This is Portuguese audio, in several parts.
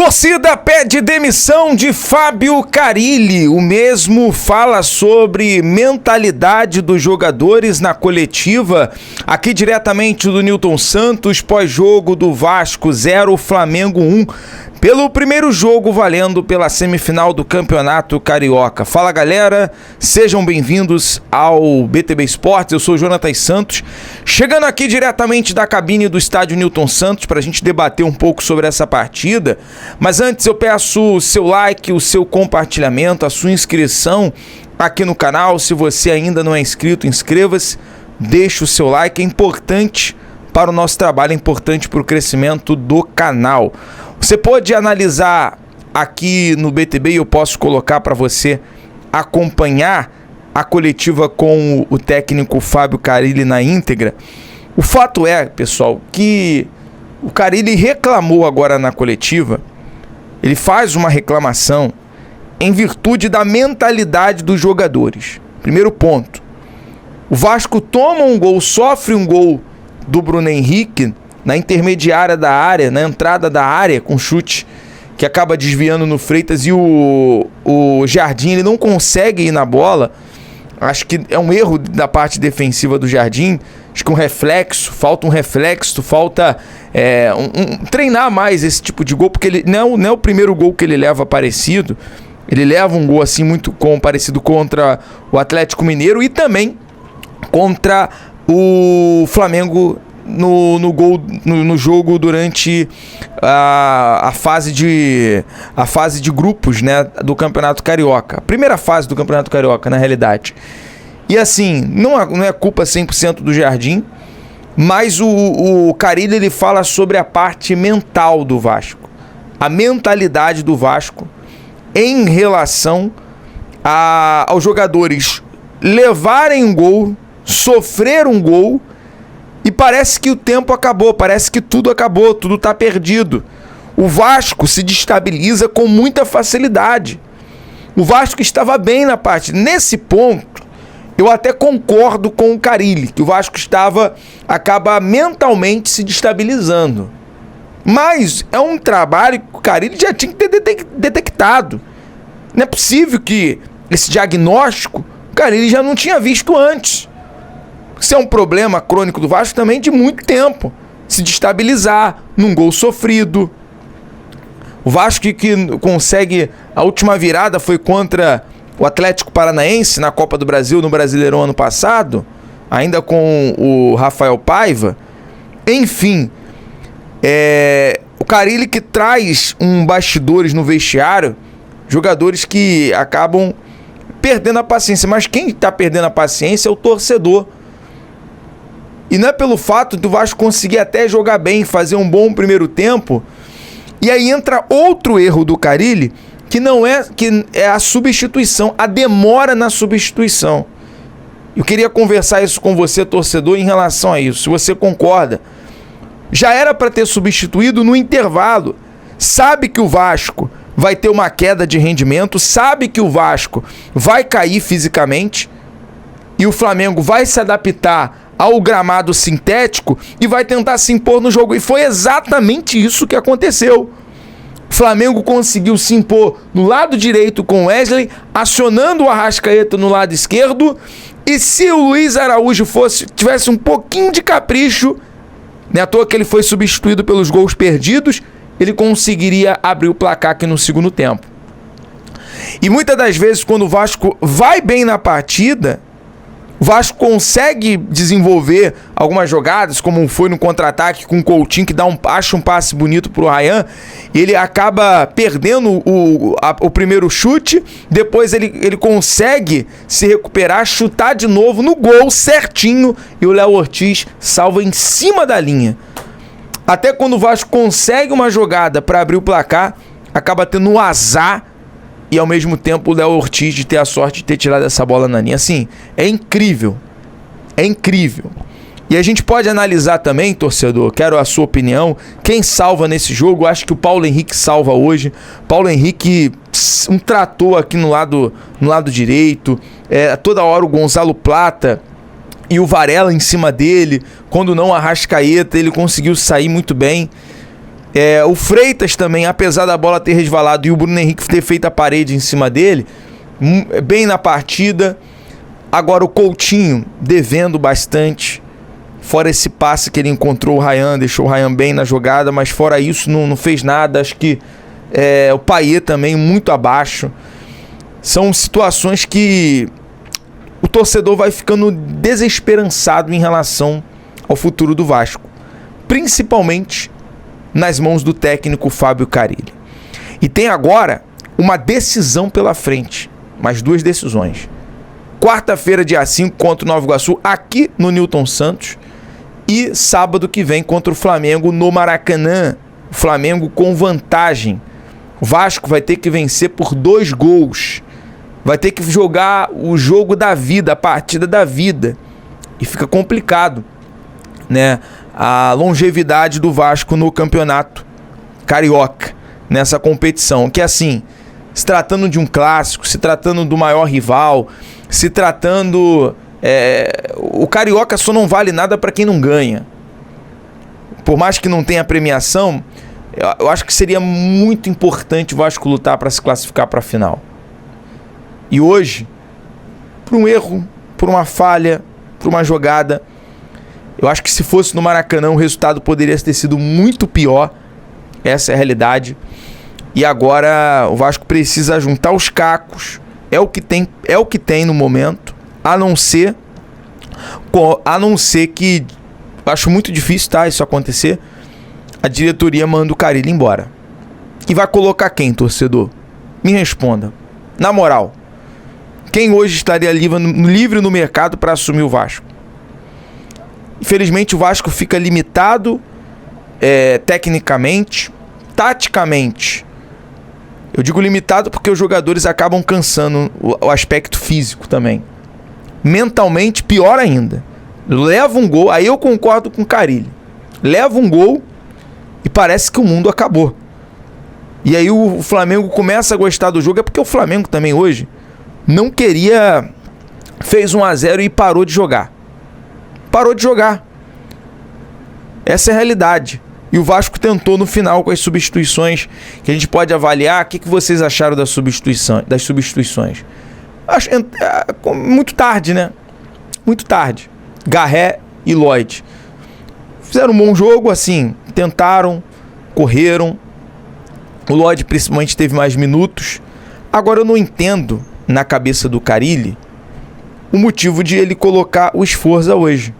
Torcida pede demissão de Fábio Carille. O mesmo fala sobre mentalidade dos jogadores na coletiva. Aqui diretamente do Newton Santos, pós-jogo do Vasco 0, Flamengo 1. Pelo primeiro jogo valendo pela semifinal do Campeonato Carioca. Fala galera, sejam bem-vindos ao BTB Esportes, eu sou o Jonatas Santos, chegando aqui diretamente da cabine do estádio Newton Santos para a gente debater um pouco sobre essa partida, mas antes eu peço o seu like, o seu compartilhamento, a sua inscrição aqui no canal. Se você ainda não é inscrito, inscreva-se, deixe o seu like, é importante para o nosso trabalho, é importante para o crescimento do canal. Você pode analisar aqui no BTB e eu posso colocar para você acompanhar a coletiva com o técnico Fábio Carille na íntegra. O fato é, pessoal, que o Carille reclamou agora na coletiva, ele faz uma reclamação em virtude da mentalidade dos jogadores. Primeiro ponto, o Vasco toma um gol, sofre um gol do Bruno Henrique na intermediária da área, na entrada da área, com chute que acaba desviando no Freitas, e o Jardim ele não consegue ir na bola. Acho que é um erro da parte defensiva do Jardim. Acho que falta um reflexo, falta treinar mais esse tipo de gol, porque ele não é o primeiro gol que ele leva parecido. Ele leva um gol assim muito parecido contra o Atlético Mineiro e também contra o Flamengo no jogo durante a fase de grupos, né, do Campeonato Carioca. A primeira fase do Campeonato Carioca, na realidade. E assim, não é culpa 100% do Jardim, mas o Carille ele fala sobre a parte mental do Vasco. A mentalidade do Vasco em relação aos jogadores levarem um gol, sofrer um gol, e parece que o tempo acabou, parece que tudo acabou, tudo está perdido. O Vasco se destabiliza com muita facilidade. O Vasco estava bem na parte. Nesse ponto, eu até concordo com o Carille, que o Vasco acaba mentalmente se destabilizando. Mas é um trabalho que o Carille já tinha que ter detectado. Não é possível que esse diagnóstico o Carille já não tinha visto antes. Isso é um problema crônico do Vasco também de muito tempo. Se destabilizar num gol sofrido. O Vasco que consegue... A última virada foi contra o Atlético Paranaense na Copa do Brasil, no Brasileirão ano passado. Ainda com o Rafael Paiva. Enfim. O Carille que traz bastidores no vestiário. Jogadores que acabam perdendo a paciência. Mas quem está perdendo a paciência é o torcedor. E não é pelo fato do Vasco conseguir até jogar bem, fazer um bom primeiro tempo. E aí entra outro erro do Carille, que é a substituição, a demora na substituição. Eu queria conversar isso com você, torcedor, em relação a isso. Se você concorda, já era para ter substituído no intervalo. Sabe que o Vasco vai ter uma queda de rendimento, sabe que o Vasco vai cair fisicamente e o Flamengo vai se adaptar ao gramado sintético e vai tentar se impor no jogo. E foi exatamente isso que aconteceu. O Flamengo conseguiu se impor no lado direito com o Wesley, acionando o Arrascaeta no lado esquerdo. E se o Luiz Araújo tivesse um pouquinho de capricho, não é à toa que ele foi substituído pelos gols perdidos, ele conseguiria abrir o placar aqui no segundo tempo. E muitas das vezes, quando o Vasco vai bem na partida, o Vasco consegue desenvolver algumas jogadas, como foi no contra-ataque com o Coutinho, que acha um passe bonito pro Ryan, e ele acaba perdendo o primeiro chute, depois ele consegue se recuperar, chutar de novo no gol certinho, e o Léo Ortiz salva em cima da linha. Até quando o Vasco consegue uma jogada para abrir o placar, acaba tendo um azar, e ao mesmo tempo o Léo Ortiz de ter a sorte de ter tirado essa bola na linha. Assim, é incrível. É incrível. E a gente pode analisar também, torcedor, quero a sua opinião, quem salva nesse jogo. Acho que o Paulo Henrique salva hoje. Paulo Henrique tratou aqui no lado direito. Toda hora o Gonzalo Plata e o Varela em cima dele. Quando não, a Arrascaeta, ele conseguiu sair muito bem. O Freitas também, apesar da bola ter resvalado e o Bruno Henrique ter feito a parede em cima dele, bem na partida. Agora o Coutinho devendo bastante. Fora esse passe que ele encontrou o Ryan, deixou o Ryan bem na jogada, mas fora isso não fez nada. Acho que o Payet também muito abaixo. São situações que o torcedor vai ficando desesperançado em relação ao futuro do Vasco, principalmente nas mãos do técnico Fábio Carille. E tem agora uma decisão pela frente, mais 2 decisões. Quarta-feira, dia 5, contra o Nova Iguaçu, aqui no Newton Santos. E sábado que vem contra o Flamengo no Maracanã. O Flamengo com vantagem. O Vasco vai ter que vencer por 2 gols. Vai ter que jogar o jogo da vida, a partida da vida. E fica complicado, né? A longevidade do Vasco no campeonato carioca, nessa competição. Que assim, se tratando de um clássico, se tratando do maior rival, se tratando... o carioca só não vale nada para quem não ganha. Por mais que não tenha premiação, eu acho que seria muito importante o Vasco lutar para se classificar para a final. E hoje, por um erro, por uma falha, por uma jogada, eu acho que se fosse no Maracanã o resultado poderia ter sido muito pior. Essa é a realidade. E agora o Vasco precisa juntar os cacos. É o que tem no momento. A não ser que, acho muito difícil, tá, isso acontecer, a diretoria manda o Carille embora. E vai colocar quem, torcedor? Me responda. Na moral, quem hoje estaria livre no mercado para assumir o Vasco? Infelizmente o Vasco fica limitado tecnicamente, taticamente. Eu digo limitado porque os jogadores acabam cansando o aspecto físico também. Mentalmente, pior ainda. Leva um gol, aí eu concordo com o Carille. Leva um gol e parece que o mundo acabou. E aí o Flamengo começa a gostar do jogo, é porque o Flamengo também hoje não queria... Fez 1-0 e parou de jogar. Parou de jogar. Essa é a realidade. E o Vasco tentou no final com as substituições, que a gente pode avaliar. O que vocês acharam das substituições? Acho muito tarde, né? Muito tarde. Garré e Lloyd fizeram um bom jogo, assim, tentaram, correram. O Lloyd principalmente teve mais minutos. Agora eu não entendo, na cabeça do Carille, o motivo de ele colocar o Sforza hoje.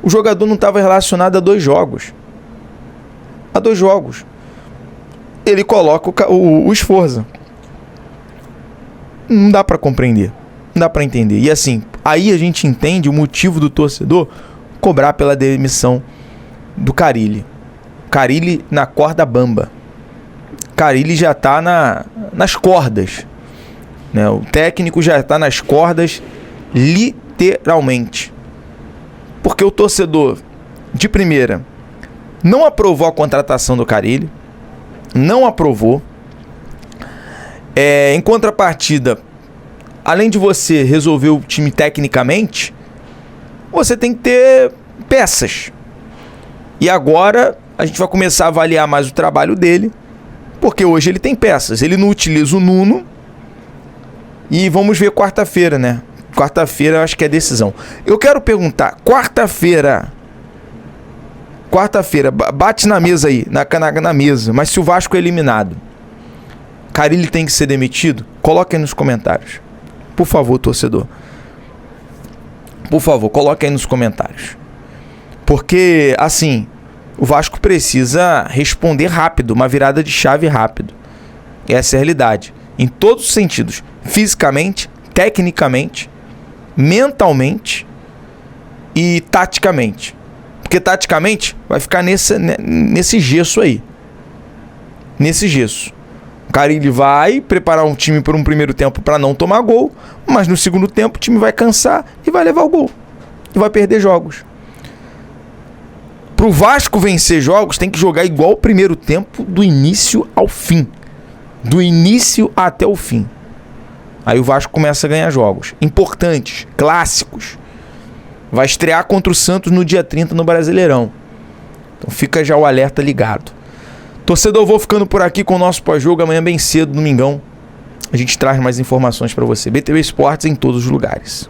O jogador não estava relacionado a 2 jogos. A 2 jogos. Ele coloca o Sforza. Não dá para compreender. Não dá para entender. E assim, aí a gente entende o motivo do torcedor cobrar pela demissão do Carille. Carille na corda bamba. Carille já tá nas cordas, né? O técnico já tá nas cordas, literalmente. Porque o torcedor, de primeira, não aprovou a contratação do Carille. Não aprovou. Em contrapartida, além de você resolver o time tecnicamente, você tem que ter peças. E agora a gente vai começar a avaliar mais o trabalho dele, porque hoje ele tem peças. Ele não utiliza o Nuno. E vamos ver quarta-feira, né? Quarta-feira eu acho que é decisão. Eu quero perguntar, quarta-feira, bate na mesa aí, na mesa, mas se o Vasco é eliminado, Carille tem que ser demitido? Coloque aí nos comentários. Por favor, torcedor. Por favor, coloque aí nos comentários. Porque, assim, o Vasco precisa responder rápido, uma virada de chave rápido. Essa é a realidade. Em todos os sentidos. Fisicamente, tecnicamente, mentalmente e taticamente. Porque taticamente vai ficar nesse gesso aí. Nesse gesso. O Carille vai preparar um time por um primeiro tempo para não tomar gol, mas no segundo tempo o time vai cansar e vai levar o gol. E vai perder jogos. Pro Vasco vencer jogos, tem que jogar igual o primeiro tempo, do início ao fim. Do início até o fim. Aí o Vasco começa a ganhar jogos importantes, clássicos. Vai estrear contra o Santos no dia 30 no Brasileirão. Então fica já o alerta ligado. Torcedor, vou ficando por aqui com o nosso pós-jogo. Amanhã bem cedo, domingão, a gente traz mais informações para você. BTV Esportes em todos os lugares.